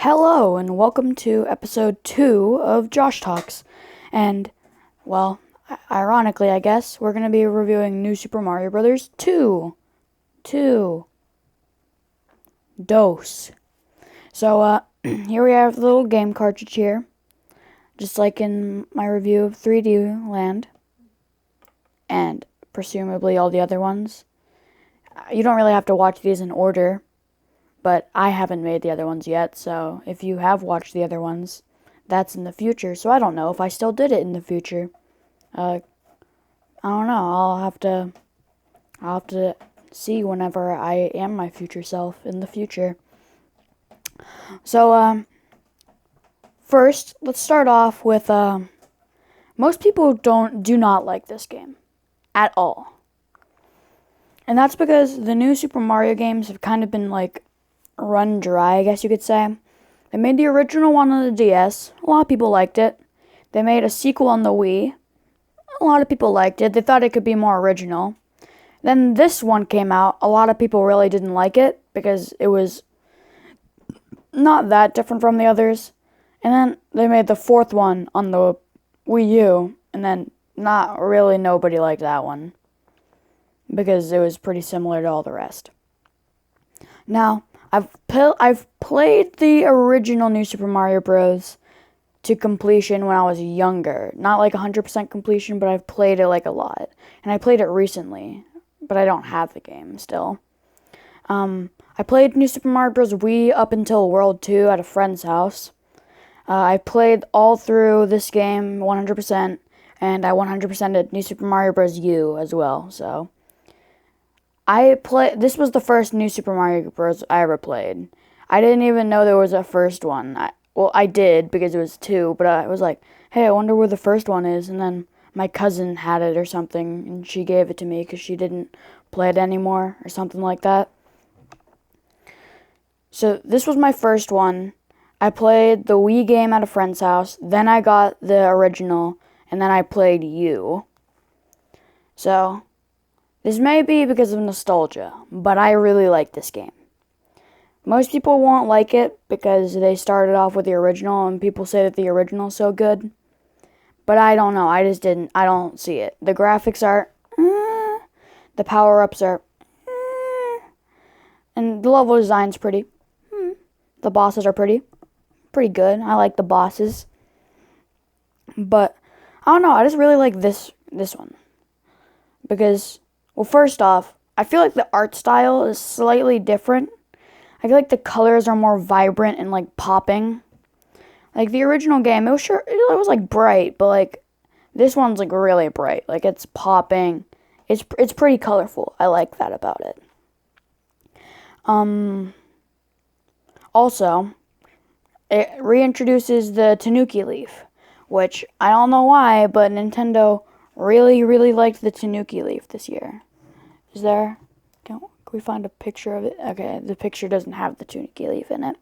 Hello, and welcome to episode 2 of Josh Talks. And, well, ironically, I guess, we're going to be reviewing New Super Mario Bros. 2. Dose. So, here we have the little game cartridge here. Just like in my review of 3D Land. And, presumably, all the other ones. You don't really have to watch these in order. But I haven't made the other ones yet, so if you have watched the other ones, that's in the future. So I don't know if I still did it in the future. I don't know. I'll have to see whenever I am my future self in the future. So first, let's start off with most people do not like this game at all. And that's because the new Super Mario games have kind of been like run dry, I guess you could say. They made the original one on the DS. A lot of people liked it. They made a sequel on the Wii. A lot of people liked it. They thought it could be more original. Then this one came out. A lot of people really didn't like it because it was not that different from the others. And then they made the fourth one on the Wii U. And then not really nobody liked that one because it was pretty similar to all the rest. Now, I've played the original New Super Mario Bros. To completion when I was younger. Not like 100% completion, but I've played it like a lot. And I played it recently, but I don't have the game still. I played New Super Mario Bros. Wii up until World 2 at a friend's house. I played all through this game 100%, and I 100%ed New Super Mario Bros. U as well, so this was the first New Super Mario Bros. I ever played. I didn't even know there was a first one. I did because it was 2, but I was like, hey, I wonder where the first one is. And then my cousin had it or something, and she gave it to me because she didn't play it anymore or something like that. So this was my first one. I played the Wii game at a friend's house. Then I got the original, and then I played U. So this may be because of nostalgia, but I really like this game. Most people won't like it because they started off with the original and people say that the original is so good. But I don't know. I don't see it. The graphics are, the power-ups are, and the level design's pretty. The bosses are pretty good. I like the bosses. But I don't know. I just really like this one. Because, well, first off, I feel like the art style is slightly different. I feel like the colors are more vibrant and like popping. Like the original game, it was like bright, but like this one's like really bright. Like it's popping. It's pretty colorful. I like that about it. Also, it reintroduces the Tanuki leaf, which I don't know why, but Nintendo really, really liked the Tanuki leaf this year. Is there? Can we find a picture of it? Okay, the picture doesn't have the Tanuki leaf in it.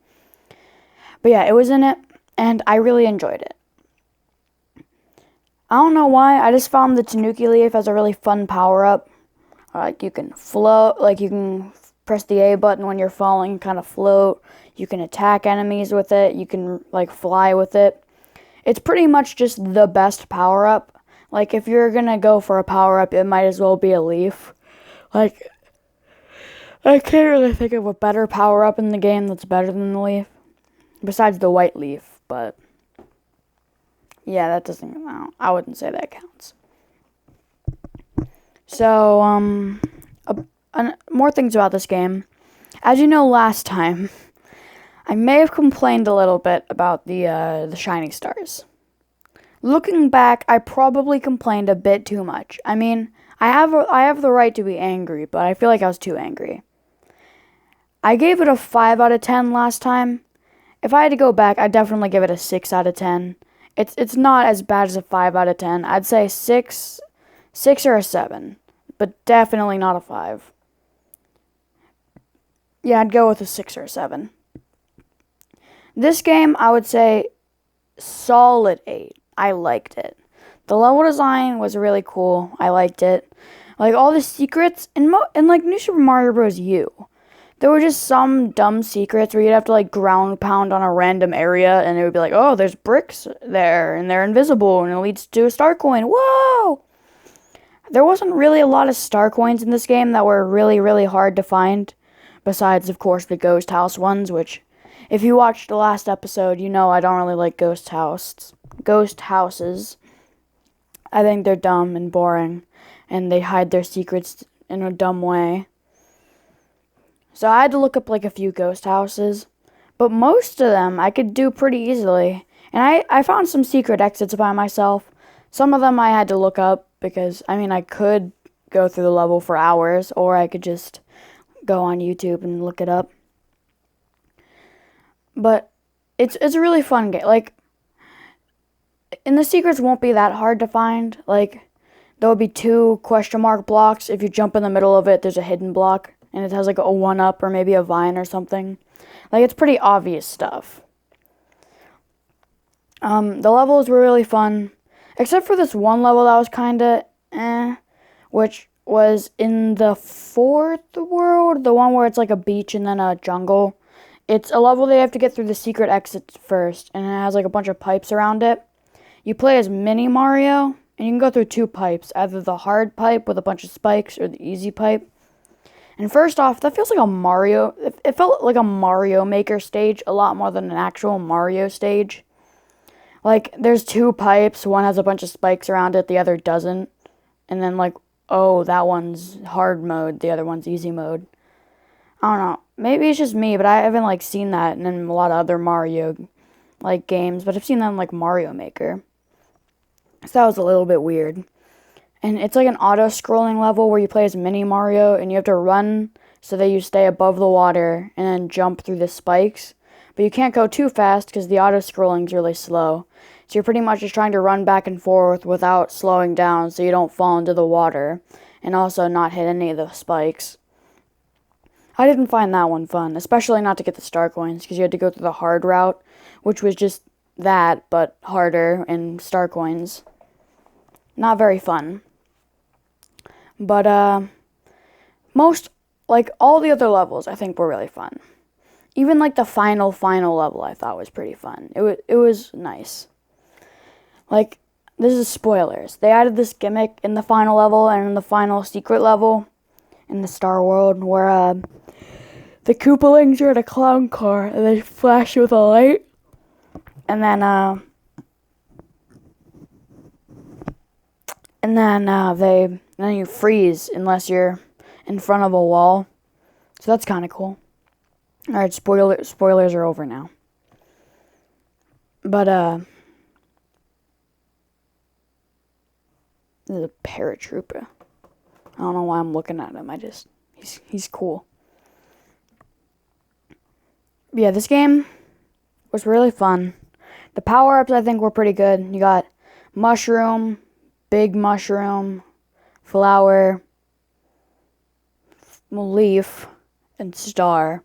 But yeah, it was in it, and I really enjoyed it. I don't know why, I just found the Tanuki leaf as a really fun power-up. Like, you can float, like, you can press the A button when you're falling, kind of float. You can attack enemies with it. You can, like, fly with it. It's pretty much just the best power-up. Like, if you're gonna go for a power-up, it might as well be a leaf. Like, I can't really think of a better power-up in the game that's better than the leaf. Besides the white leaf, but yeah, that doesn't count. I wouldn't say that counts. So, more things about this game. As you know, last time, I may have complained a little bit about the shining stars. Looking back, I probably complained a bit too much. I mean, I have the right to be angry, but I feel like I was too angry. I gave it a 5 out of 10 last time. If I had to go back, I'd definitely give it a 6 out of 10. It's not as bad as a 5 out of 10. I'd say 6 or a 7, but definitely not a 5. Yeah, I'd go with a 6 or a 7. This game, I would say solid 8. I liked it. The level design was really cool. I liked it. Like all the secrets in like New Super Mario Bros. U. there were just some dumb secrets where you'd have to like ground pound on a random area and it would be like, oh, there's bricks there and they're invisible and it leads to a star coin. Whoa! There wasn't really a lot of star coins in this game that were really, really hard to find. Besides, of course, the ghost house ones, which, if you watched the last episode, you know I don't really like ghost houses. I think they're dumb and boring, and they hide their secrets in a dumb way. So I had to look up like a few ghost houses, but most of them I could do pretty easily. And I found some secret exits by myself. Some of them I had to look up because, I mean, I could go through the level for hours, or I could just go on YouTube and look it up. But it's a really fun game. Like, and the secrets won't be that hard to find. Like, there will be 2 question mark blocks. If you jump in the middle of it, there's a hidden block, and it has like a 1-up or maybe a vine or something. Like, it's pretty obvious stuff. The levels were really fun, except for this one level that was kinda which was in the 4th world, the one where it's like a beach and then a jungle. It's a level they have to get through the secret exits first, and it has like a bunch of pipes around it. You play as Mini Mario, and you can go through 2 pipes, either the hard pipe with a bunch of spikes or the easy pipe. And first off, that feels like a Mario. It felt like a Mario Maker stage a lot more than an actual Mario stage. Like, there's 2 pipes, one has a bunch of spikes around it, the other doesn't. And then, like, oh, that one's hard mode, the other one's easy mode. I don't know. Maybe it's just me, but I haven't, like, seen that in a lot of other Mario, like, games. But I've seen that in, like, Mario Maker. So that was a little bit weird. And it's like an auto-scrolling level where you play as Mini Mario, and you have to run so that you stay above the water and then jump through the spikes. But you can't go too fast because the auto-scrolling's really slow. So you're pretty much just trying to run back and forth without slowing down so you don't fall into the water and also not hit any of the spikes. I didn't find that one fun, especially not to get the star coins because you had to go through the hard route, which was just that, but harder and star coins. Not very fun. But, most, like, all the other levels I think were really fun. Even, like, the final level I thought was pretty fun. It was nice. Like, this is spoilers. They added this gimmick in the final level and in the final secret level in the Star World where, the Koopalings are in a clown car and they flash you with a light. And then you freeze unless you're in front of a wall. So that's kind of cool. Alright, spoilers are over now. But, there's a paratrooper. I don't know why I'm looking at him. He's cool. But yeah, this game was really fun. The power-ups, I think, were pretty good. You got mushroom, big mushroom, flower, leaf, and star.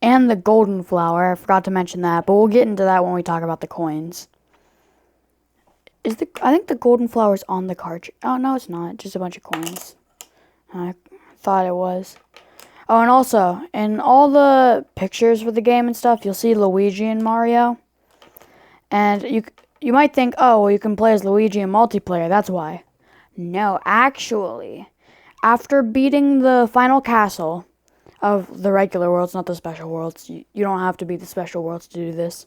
And the golden flower. I forgot to mention that, but we'll get into that when we talk about the coins. I think the golden flower is on the card. Oh, no, it's not. Just a bunch of coins. I thought it was. Oh, and also, in all the pictures for the game and stuff, you'll see Luigi and Mario. And you might think, oh, well, you can play as Luigi in multiplayer. That's why. No, actually, after beating the final castle of the regular worlds, not the special worlds, you don't have to beat the special worlds to do this.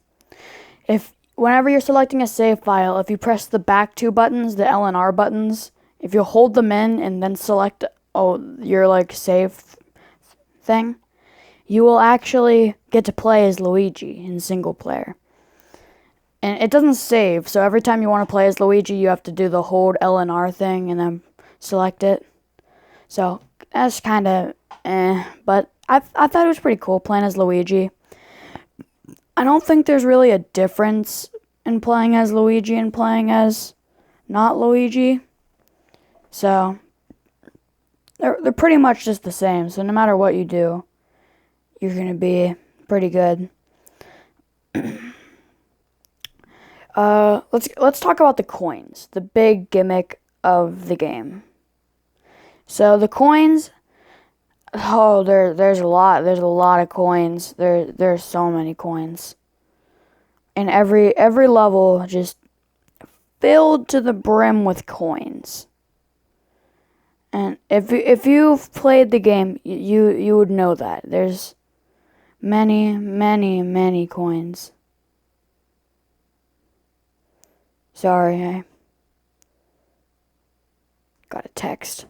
Whenever you're selecting a save file, if you press the back 2 buttons, the L and R buttons, if you hold them in and then select your like save thing, you will actually get to play as Luigi in single player. And it doesn't save, so every time you want to play as Luigi, you have to do the hold L and R thing and then select it. So that's kind of but I thought it was pretty cool playing as Luigi. I don't think there's really a difference in playing as Luigi and playing as not Luigi. So they're pretty much just the same. So no matter what you do, you're going to be pretty good. Let's talk about the coins, the big gimmick of the game. So the coins, Oh, there's a lot. There's a lot of coins. There's so many coins. And every level just filled to the brim with coins. And if you've played the game, you would know that. There's many coins. Sorry, I got a text.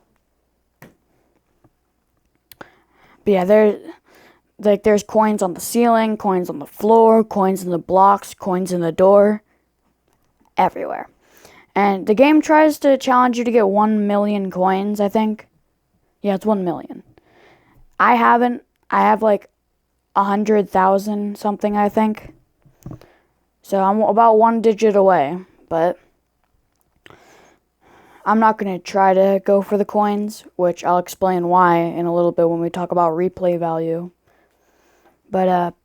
But yeah, there's coins on the ceiling, coins on the floor, coins in the blocks, coins in the door, everywhere. And the game tries to challenge you to get 1 million coins, I think. Yeah, it's 1 million. I haven't. I have like 100,000 something, I think. So I'm about one digit away, but I'm not going to try to go for the coins, which I'll explain why in a little bit when we talk about replay value. But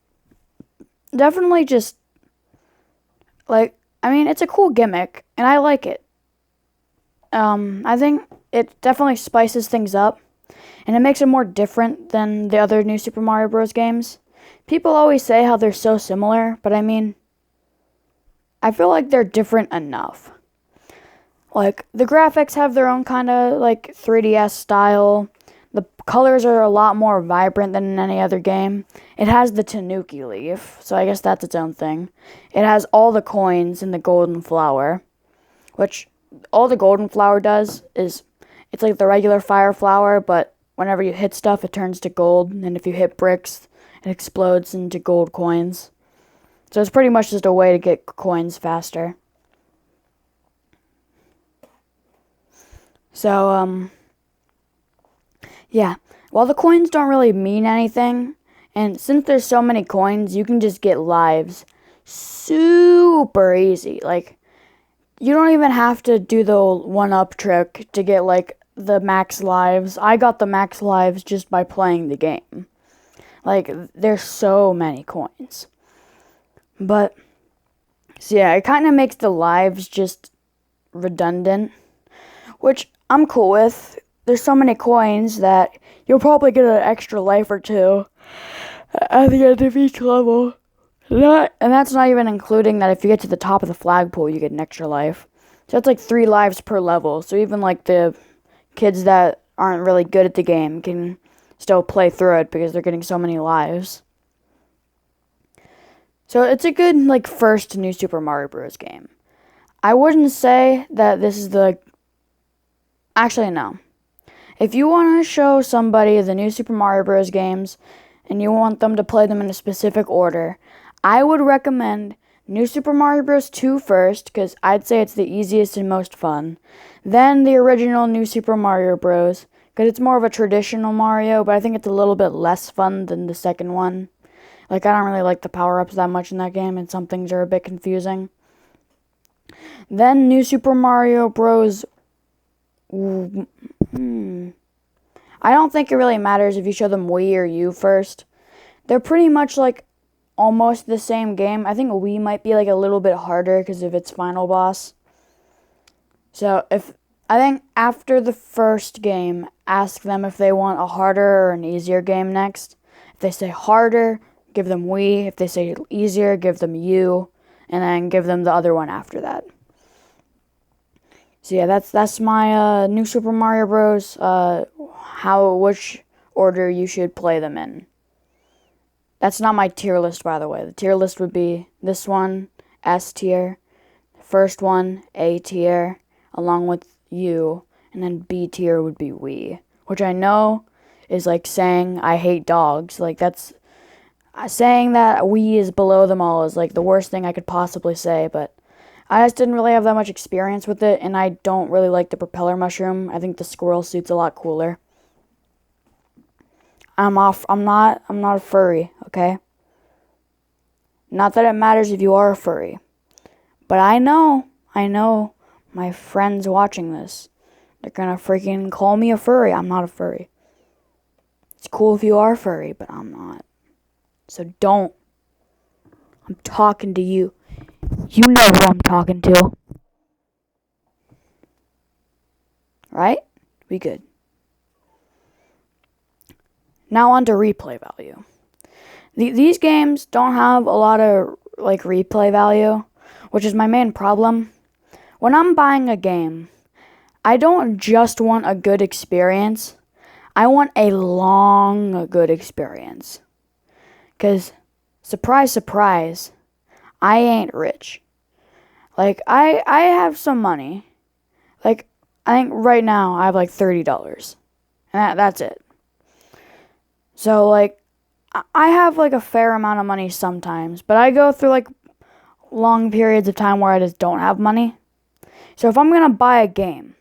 definitely just, like, I mean, it's a cool gimmick, and I like it. I think it definitely spices things up, and it makes it more different than the other new Super Mario Bros. Games. People always say how they're so similar, but I mean, I feel like they're different enough. Like, the graphics have their own kind of, like, 3DS style. The colors are a lot more vibrant than in any other game. It has the Tanuki leaf, so I guess that's its own thing. It has all the coins in the golden flower, which all the golden flower does is, it's like the regular fire flower, but whenever you hit stuff, it turns to gold, and if you hit bricks, it explodes into gold coins. So it's pretty much just a way to get coins faster. So, yeah. While the coins don't really mean anything, and since there's so many coins, you can just get lives super easy. Like, you don't even have to do the 1-up trick to get, like, the max lives. I got the max lives just by playing the game. Like, there's so many coins. But, so yeah, it kind of makes the lives just redundant, which I'm cool with. There's so many coins that you'll probably get an extra life or two at the end of each level. And that's not even including that if you get to the top of the flagpole, you get an extra life. So that's like 3 lives per level. So even like the kids that aren't really good at the game can still play through it because they're getting so many lives. So it's a good, like, first new Super Mario Bros. Game. I wouldn't say that this is the... Actually, no. If you want to show somebody the new Super Mario Bros. Games and you want them to play them in a specific order, I would recommend New Super Mario Bros. 2 first, because I'd say it's the easiest and most fun. Then the original New Super Mario Bros., because it's more of a traditional Mario, but I think it's a little bit less fun than the second one. Like, I don't really like the power-ups that much in that game, and some things are a bit confusing. Then New Super Mario Bros. I don't think it really matters if you show them Wii or U first. They're pretty much, like, almost the same game. I think Wii might be, like, a little bit harder because of its final boss. So, I think after the first game, ask them if they want a harder or an easier game next. If they say harder, give them Wii. If they say easier, give them U. And then give them the other one after that. So yeah, that's my new Super Mario Bros. Which order you should play them in. That's not my tier list, by the way. The tier list would be this one, S tier, first one, A tier, along with U, and then B tier would be Wii, which I know is like saying I hate dogs. Like, that's saying that Wii is below them all is like the worst thing I could possibly say, but I just didn't really have that much experience with it, and I don't really like the propeller mushroom. I think the squirrel suit's a lot cooler. I'm not a furry, okay? Not that it matters if you are a furry. But I know my friends watching this, they're gonna freaking call me a furry. I'm not a furry. It's cool if you are furry, but I'm not. So don't. I'm talking to you. You know who I'm talking to. Right? We good. Now on to replay value. These games don't have a lot of replay value, which is my main problem. When I'm buying a game, I don't just want a good experience. I want a long, good experience. Because, surprise, surprise, I ain't rich. I have some money. I think right now I have $30. And that's it. So, I have a fair amount of money sometimes. But I go through long periods of time where I just don't have money. So if I'm going to buy a game,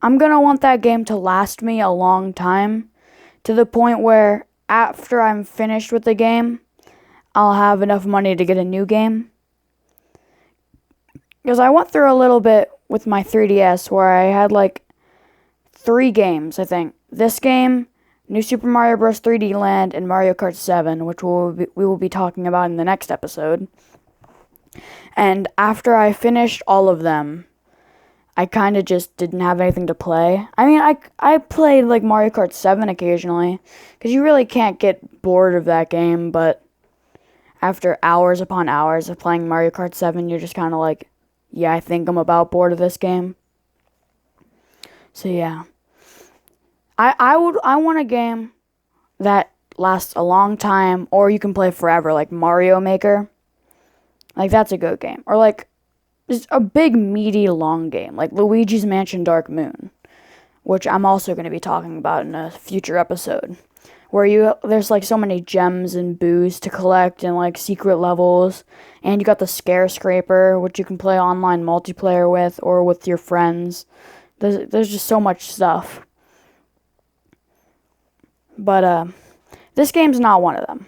I'm going to want that game to last me a long time. To the point where after I'm finished with the game, I'll have enough money to get a new game. Because I went through a little bit with my 3DS where I had 3 games, I think. This game, New Super Mario Bros. 3D Land, and Mario Kart 7, which we will be talking about in the next episode. And after I finished all of them, I kind of just didn't have anything to play. I mean, I played Mario Kart 7 occasionally, because you really can't get bored of that game, but after hours upon hours of playing Mario Kart 7, you're just kind of yeah, I think I'm about bored of this game. So yeah. I want a game that lasts a long time, or you can play forever, like Mario Maker. That's a good game. Or just a big, meaty, long game, like Luigi's Mansion Dark Moon, which I'm also going to be talking about in a future episode, where there's so many gems and boos to collect and secret levels, and you got the Scare Scraper, which you can play online multiplayer with or with your friends. There's just so much stuff. But this game's not one of them.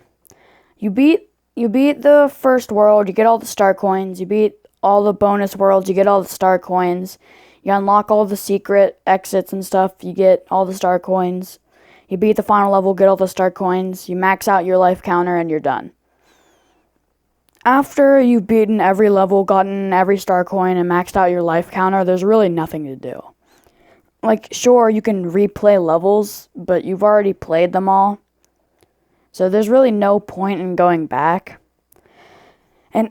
You beat the first world, you get all the star coins. You beat all the bonus worlds, you get all the star coins. You unlock all the secret exits and stuff, you get all the star coins. You beat the final level, get all the star coins. You max out your life counter, and you're done. After you've beaten every level, gotten every star coin, and maxed out your life counter, there's really nothing to do. Sure, you can replay levels, but you've already played them all. So there's really no point in going back. And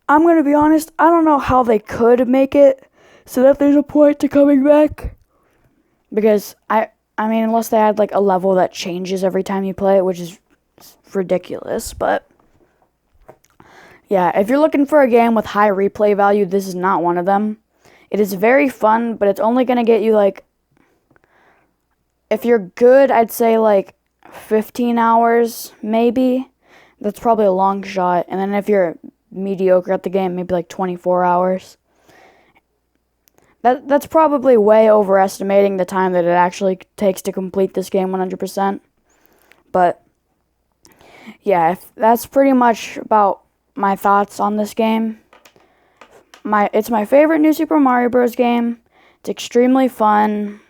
I'm going to be honest, I don't know how they could make it so that there's a point to coming back. Because, I mean, unless they had, a level that changes every time you play it, which is ridiculous, but yeah, if you're looking for a game with high replay value, this is not one of them. It is very fun, but it's only going to get you, if you're good, I'd say, 15 hours, maybe. That's probably a long shot. And then if you're mediocre at the game, maybe 24 hours. That's probably way overestimating the time that it actually takes to complete this game 100%. But yeah, that's pretty much about my thoughts on this game. It's my favorite New Super Mario Bros. Game. It's extremely fun.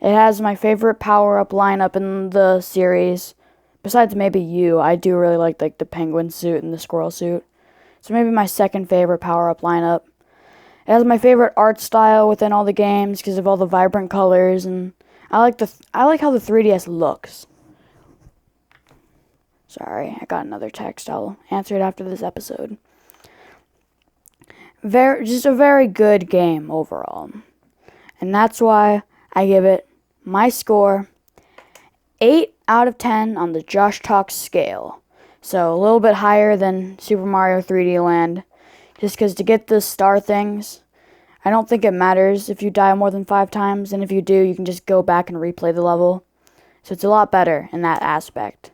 It has my favorite power-up lineup in the series. Besides maybe you, I do really like the penguin suit and the squirrel suit. So maybe my second favorite power-up lineup. It has my favorite art style within all the games because of all the vibrant colors, and I like how the 3DS looks. Sorry, I got another text. I'll answer it after this episode. Just a very good game overall. And that's why I give it my score 8 out of 10 on the Josh Talks scale. So a little bit higher than Super Mario 3D Land. Just because to get the star things, I don't think it matters if you die more than 5 times. And if you do, you can just go back and replay the level. So it's a lot better in that aspect.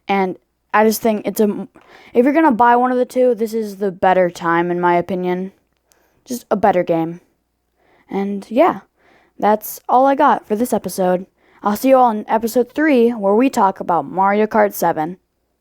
And I just think if you're going to buy one of the two, this is the better time in my opinion. Just a better game. And yeah, that's all I got for this episode. I'll see you all in episode 3 where we talk about Mario Kart 7.